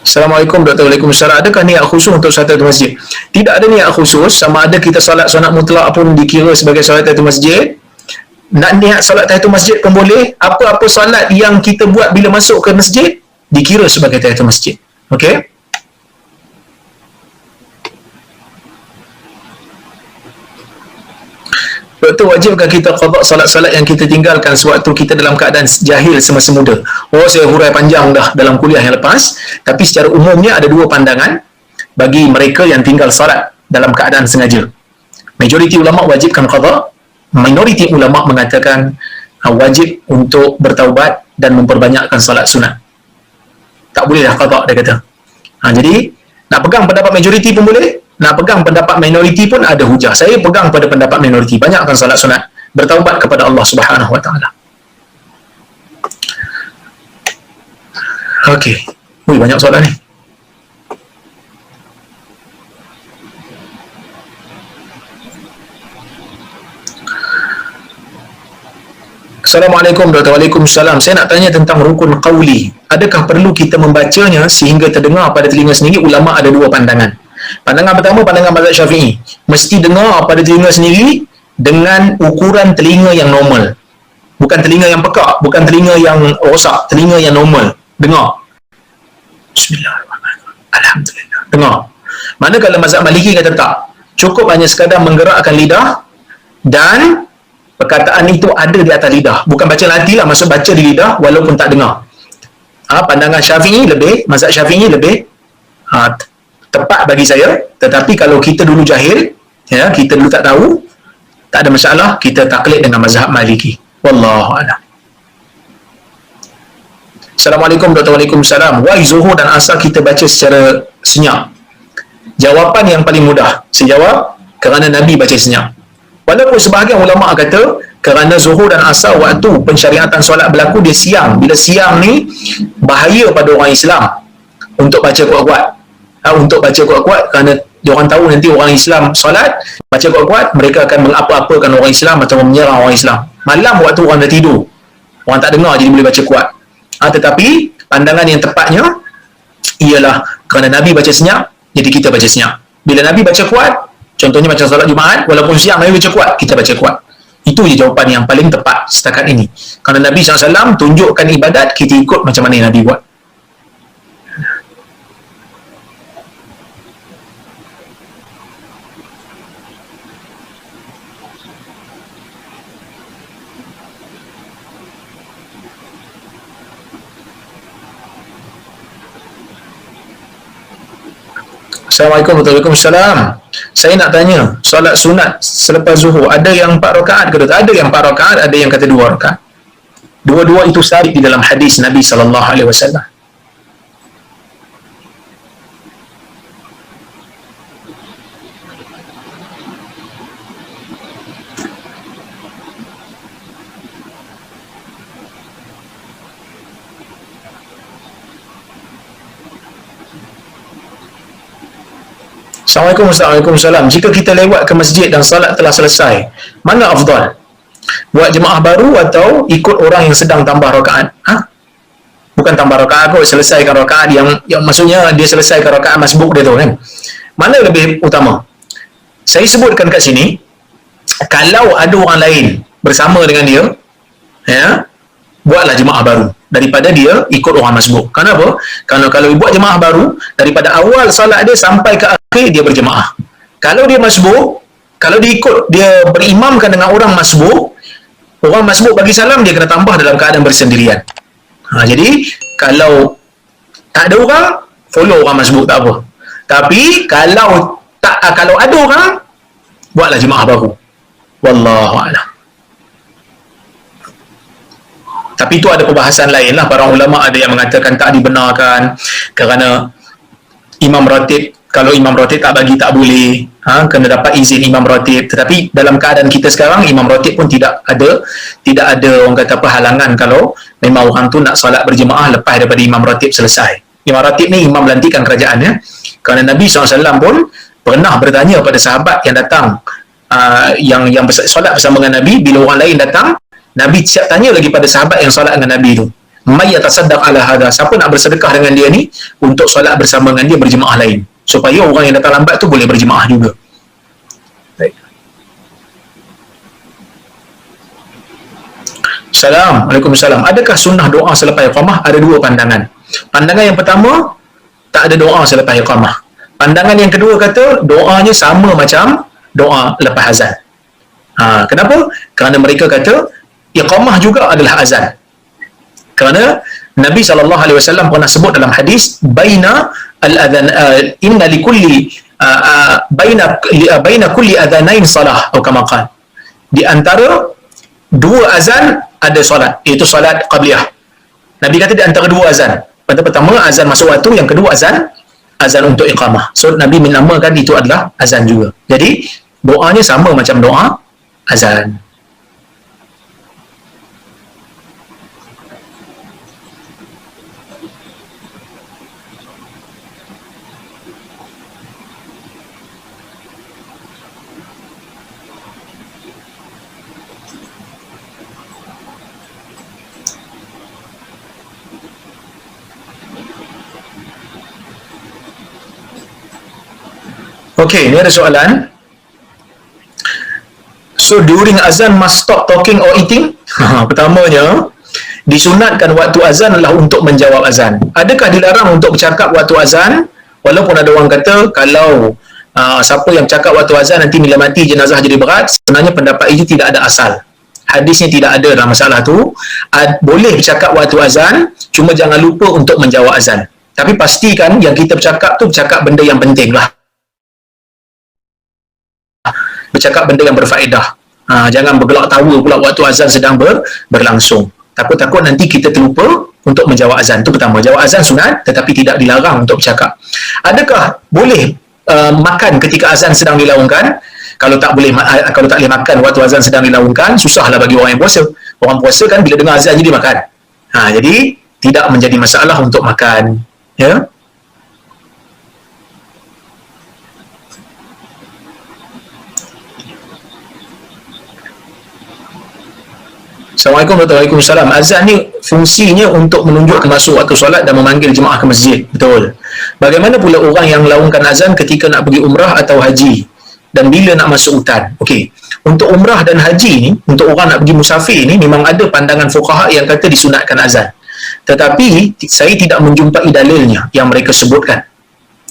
Assalamualaikum Dr. Waalaikumsalam. Adakah niat khusus untuk solat tahiyatul masjid? Tidak ada niat khusus, sama ada kita solat sunat mutlak pun dikira sebagai solat tahiyatul masjid. Nak niat solat tahiyatul masjid pun boleh. Apa-apa solat yang kita buat bila masuk ke masjid dikira sebagai tahiyatul masjid. Okey? Doktor, wajibkah kita qada salat-salat yang kita tinggalkan sewaktu kita dalam keadaan jahil semasa muda? Oh, saya hurai panjang dah dalam kuliah yang lepas, tapi secara umumnya ada dua pandangan bagi mereka yang tinggal salat dalam keadaan sengaja. Majoriti ulama wajibkan qada, minoriti ulama mengatakan wajib untuk bertaubat dan memperbanyakkan salat sunat. Tak boleh dah qada, dia kata. Jadi nak pegang pendapat majoriti pun boleh, nak pegang pendapat minoriti pun ada hujah. Saya pegang pada pendapat minoriti, banyakkan salat sunat, bertaubat kepada Allah Subhanahu Wa Taala. Okey. Ui, banyak soalan ni. Assalamualaikum Dr. Waalaikumsalam. Saya nak tanya tentang rukun qauli. Adakah perlu kita membacanya sehingga terdengar pada telinga sendiri? Ulama ada dua pandangan. Pandangan pertama, pandangan mazhab Syafi'i. Mesti dengar pada telinga sendiri dengan ukuran telinga yang normal. Bukan telinga yang pekak, bukan telinga yang rosak, telinga yang normal. Dengar. Bismillahirrahmanirrahim. Alhamdulillah. Dengar. Manakala mazhab Maliki kata tak. Cukup hanya sekadar menggerakkan lidah dan perkataan itu ada di atas lidah. Bukan baca hati lah, maksud baca di lidah walaupun tak dengar. Pandangan Syafi'i lebih, mazhab Syafi'i lebih tepat bagi saya. Tetapi kalau kita dulu jahil, ya, kita dulu tak tahu, tak ada masalah, kita taklid dengan mazhab Maliki. Wallahu a'lam. Assalamualaikum Dr. Waalaikumsalam. Why Zuhur dan Asar kita baca secara senyap? Jawapan yang paling mudah. Saya jawab, kerana Nabi baca senyap. Walaupun sebahagian ulama kata kerana Zuhur dan Asar waktu pensyariatan solat berlaku dia siang. Bila siang ni bahaya pada orang Islam untuk baca kuat-kuat. Untuk baca kuat-kuat kerana diorang tahu nanti orang Islam solat, baca kuat-kuat, mereka akan mengapa-apakan orang Islam atau menyerang orang Islam. Malam waktu orang dah tidur, orang tak dengar, jadi boleh baca kuat. Tetapi pandangan yang tepatnya ialah kerana Nabi baca senyap, jadi kita baca senyap. Bila Nabi baca kuat, contohnya macam solat Jumaat, walaupun siang Nabi baca kuat, kita baca kuat. Itu je jawapan yang paling tepat setakat ini. Kerana Nabi SAW tunjukkan ibadat, kita ikut macam mana yang Nabi buat. Assalamualaikum warahmatullahi wabarakatuh. Saya nak tanya, solat sunat selepas zuhur ada yang 4 rakaat ke tak? Ada yang 4 rakaat, ada yang kata 2 rakaat. Dua-dua itu sabit di dalam hadis Nabi sallallahu alaihi wasallam. Assalamualaikum warahmatullahi wabarakatuh. Jika kita lewat ke masjid dan salat telah selesai, mana afdal? Buat jemaah baru atau ikut orang yang sedang tambah rakaat? Bukan tambah rakaat kot, selesaikan rakaat yang maksudnya dia selesaikan rakaat masbuk dia tu kan. Mana lebih utama? Saya sebutkan kat sini, kalau ada orang lain bersama dengan dia, ya, buatlah jemaah baru daripada dia ikut orang masbuk. Kenapa? Kerana kalau buat jemaah baru, daripada awal salat dia sampai ke akhir dia berjemaah. Kalau dia masbuk, kalau dia ikut, dia berimamkan dengan orang masbuk, orang masbuk bagi salam, dia kena tambah dalam keadaan bersendirian. Jadi kalau tak ada orang, follow orang masbuk, tak apa. Tapi kalau ada orang, buatlah jemaah baru. Wallahu a'lam. Tapi itu ada perbahasan lain lah. Para ulama ada yang mengatakan tak dibenarkan kerana imam ratib, kalau imam ratib tak bagi tak boleh, kena dapat izin imam ratib. Tetapi dalam keadaan kita sekarang, imam ratib pun tidak ada orang kata apa halangan kalau memang orang tu nak solat berjemaah lepas daripada imam ratib selesai. Imam ratib ni imam lantikan kerajaan, ya. Kerana Nabi SAW pun pernah bertanya pada sahabat yang datang, yang solat bersama dengan Nabi, bila orang lain datang, Nabi siap tanya lagi pada sahabat yang solat dengan Nabi tu, may yatasaddaq ala hadha, siapa nak bersedekah dengan dia ni untuk solat bersama dengan dia berjemaah lain, supaya orang yang datang lambat tu boleh berjemaah juga. Baik. Waalaikumsalam. Adakah sunnah doa selepas iqamah? Ada dua pandangan. Pandangan yang pertama, tak ada doa selepas iqamah. Pandangan yang kedua kata doanya sama macam doa lepas azan. Kenapa? Kerana mereka kata iqamah juga adalah azan. Kerana Nabi SAW pernah sebut dalam hadis, baina al-adhan inna likulli baina kulli adhanain salah, atau kama qala, di antara dua azan ada solat, iaitu solat qabliyah. Nabi kata di antara dua azan, pertama azan masuk waktu, yang kedua azan untuk iqamah. So Nabi menamakan itu adalah azan juga. Jadi doanya sama macam doa azan. Okey, ni ada soalan. So during azan must stop talking or eating? Pertamanya, disunatkan waktu azan adalah untuk menjawab azan. Adakah dilarang untuk bercakap waktu azan? Walaupun ada orang kata kalau siapa yang bercakap waktu azan nanti bila mati jenazah jadi berat, sebenarnya pendapat itu tidak ada asal. Hadisnya tidak ada dalam masalah tu. Boleh bercakap waktu azan, cuma jangan lupa untuk menjawab azan. Tapi pastikan yang kita bercakap tu bercakap benda yang penting lah. Bercakap benda yang berfaedah. Jangan bergelak tawa pula waktu azan sedang berlangsung. Takut-takut nanti kita terlupa untuk menjawab azan. Itu pertama. Jawab azan sunat, tetapi tidak dilarang untuk bercakap. Adakah boleh makan ketika azan sedang dilaungkan? Kalau tak boleh makan waktu azan sedang dilaungkan, susahlah bagi orang yang puasa. Orang puasa kan bila dengar azan jadi makan. Jadi tidak menjadi masalah untuk makan. Ya. Assalamualaikum warahmatullahi wabarakatuh. Azan ni fungsinya untuk menunjuk masuk waktu solat dan memanggil jemaah ke masjid. Betul. Bagaimana pula orang yang melaungkan azan ketika nak pergi umrah atau haji dan bila nak masuk hutan? Okey. Untuk umrah dan haji ni, untuk orang nak pergi musafir ni, memang ada pandangan fuqaha yang kata disunatkan azan. Tetapi saya tidak menjumpai dalilnya yang mereka sebutkan.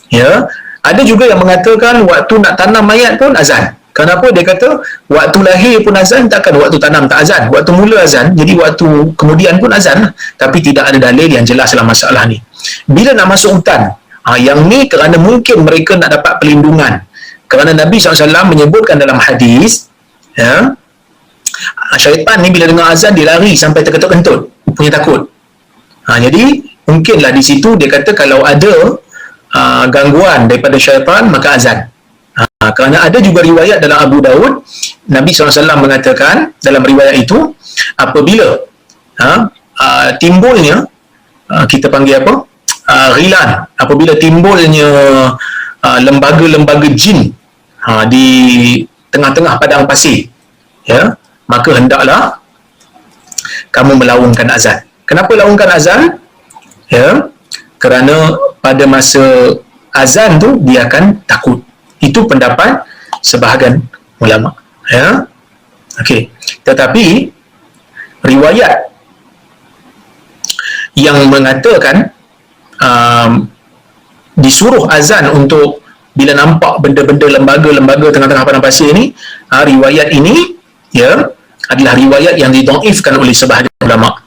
Ya. Ada juga yang mengatakan waktu nak tanam mayat pun azan. Kenapa? Dia kata waktu lahir pun azan, takkan waktu tanam tak azan. Waktu mula azan, jadi waktu kemudian pun azan. Tapi tidak ada dalil yang jelas dalam masalah ni. Bila nak masuk hutan, yang ni kerana mungkin mereka nak dapat perlindungan. Kerana Nabi SAW menyebutkan dalam hadis, ya, syaitan ni bila dengar azan dia lari sampai terkentut-kentut, punya takut. Jadi mungkinlah di situ dia kata kalau ada gangguan daripada syaitan maka azan. Kerana ada juga riwayat dalam Abu Daud, Nabi SAW mengatakan dalam riwayat itu, apabila timbulnya kita panggil apa? Ghilan, apabila timbulnya lembaga-lembaga jin di tengah-tengah padang pasir, ya, maka hendaklah kamu melaungkan azan. Kenapa laungkan azan? Ya, kerana pada masa azan tu dia akan takut. Itu pendapat sebahagian ulama. Ya, okey. Tetapi riwayat yang mengatakan disuruh azan untuk bila nampak benda-benda lembaga-lembaga tengah-tengah padang pasir ni, riwayat ini ya adalah riwayat yang didhaifkan oleh sebahagian ulama.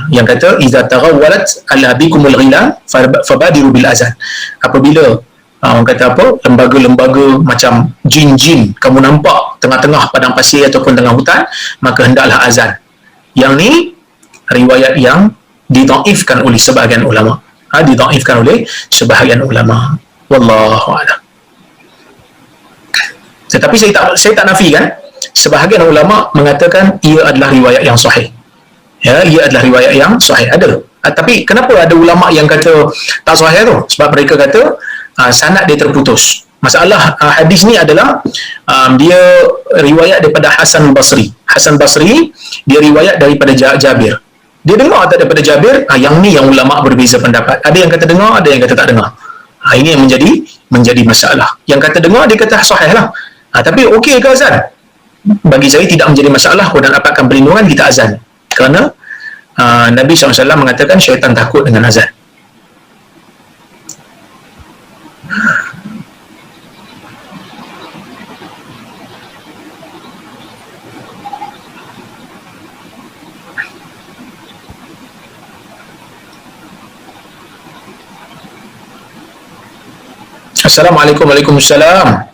Yang kata iza taghawwalat ala bikumul ghilan fabadiru bil azan. Apabila orang kata apa, lembaga-lembaga macam jin-jin kamu nampak tengah-tengah padang pasir ataupun tengah hutan, maka hendaklah azan. Yang ni riwayat yang didhaifkan oleh sebahagian ulama. Didhaifkan oleh sebahagian ulama. Wallahu a'lam. Tetapi saya tak nafikan, sebahagian ulama mengatakan ia adalah riwayat yang sahih. Ya, ia adalah riwayat yang sahih. Ada. Tapi kenapa ada ulama yang kata tak sahih tu? Sebab mereka kata sanad dia terputus. Masalah hadis ni adalah dia riwayat daripada Hasan Basri. Hasan Basri dia riwayat daripada Jabir. Dia dengar tak daripada Jabir? Yang ni yang ulama berbeza pendapat. Ada yang kata dengar, ada yang kata tak dengar. Ini yang menjadi masalah. Yang kata dengar, dia kata sahih lah. Tapi okey ke azan? Bagi saya tidak menjadi masalah. Dan dapatkan perlindungan, kita azan. Kerana Nabi SAW mengatakan syaitan takut dengan azan. Assalamualaikum. Waalaikumsalam.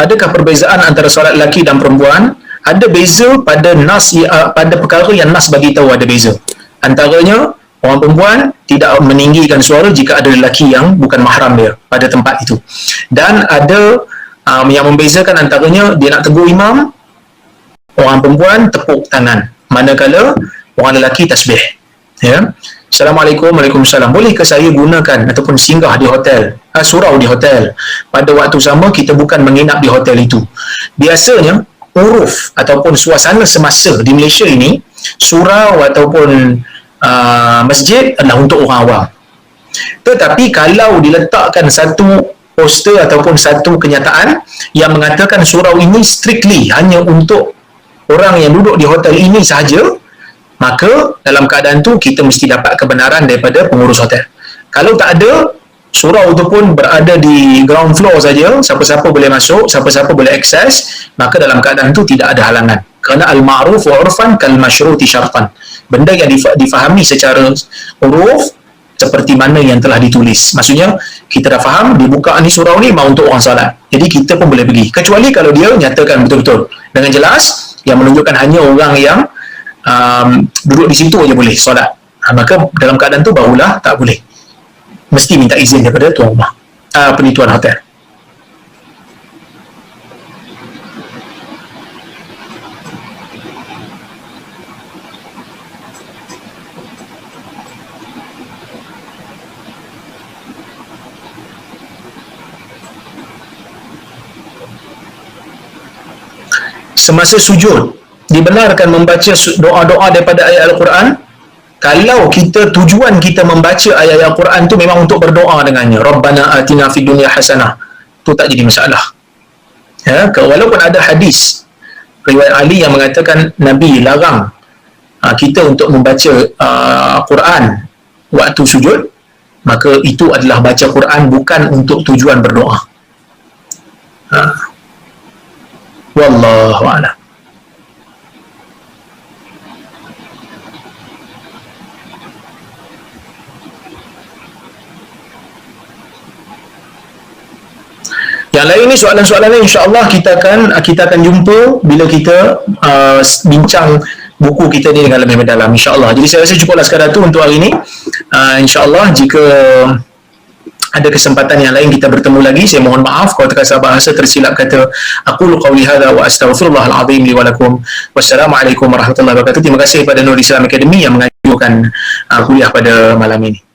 Adakah perbezaan antara solat lelaki dan perempuan? Ada beza pada nas, pada perkara yang nas bagi tahu ada beza. Antaranya, orang perempuan tidak meninggikan suara jika ada lelaki yang bukan mahram dia pada tempat itu. Dan ada yang membezakan antaranya, dia nak tegur imam, orang perempuan tepuk tangan, manakala orang lelaki tasbih. Ya. Assalamualaikum. Waalaikumsalam. Bolehkah saya gunakan ataupun singgah di hotel, surau di hotel, pada waktu sama kita bukan menginap di hotel itu? Biasanya uruf ataupun suasana semasa di Malaysia ini, surau ataupun masjid adalah untuk orang awam. Tetapi kalau diletakkan satu poster ataupun satu kenyataan yang mengatakan surau ini strictly hanya untuk orang yang duduk di hotel ini sahaja, maka dalam keadaan tu kita mesti dapat kebenaran daripada pengurus hotel. Kalau tak ada, surau itu pun berada di ground floor saja, siapa-siapa boleh masuk, siapa-siapa boleh akses, maka dalam keadaan tu tidak ada halangan. Kerana al-ma'ruf wa urfan kal masyruti syartan. Benda yang difahami secara uruf seperti mana yang telah ditulis. Maksudnya kita dah faham dibuka ni surau ni memang untuk orang salat. Jadi kita pun boleh pergi. Kecuali kalau dia nyatakan betul-betul dengan jelas yang menunjukkan hanya orang yang duduk di situ aja boleh solat. Maka dalam keadaan tu barulah tak boleh. Mesti minta izin daripada tuan rumah. Tuan hotel. Semasa sujud dibenarkan membaca doa-doa daripada ayat Al-Quran kalau tujuan kita membaca ayat Al-Quran tu memang untuk berdoa dengannya. Rabbana atina fid dunya hasanah. Tu tak jadi masalah. Ya, walaupun ada hadis riwayat Ali yang mengatakan Nabi larang kita untuk membaca Quran waktu sujud, maka itu adalah baca Quran bukan untuk tujuan berdoa. Wallahu a'lam. Yang lain ni soalan-soalan lain insya-Allah kita akan jumpa bila kita bincang buku kita ni dengan lebih mendalam insya-Allah. Jadi saya rasa cukuplah sekadar tu untuk hari ini. Insya-Allah jika ada kesempatan yang lain kita bertemu lagi, saya mohon maaf kalau terkasar bahasa tersilap kata. Aqulu qawli hadza wa astaghfirullahal azim li wa lakum. Wassalamualaikum warahmatullahi wabarakatuh. Terima kasih kepada Nur Islam Academy yang mengajukan kuliah pada malam ini.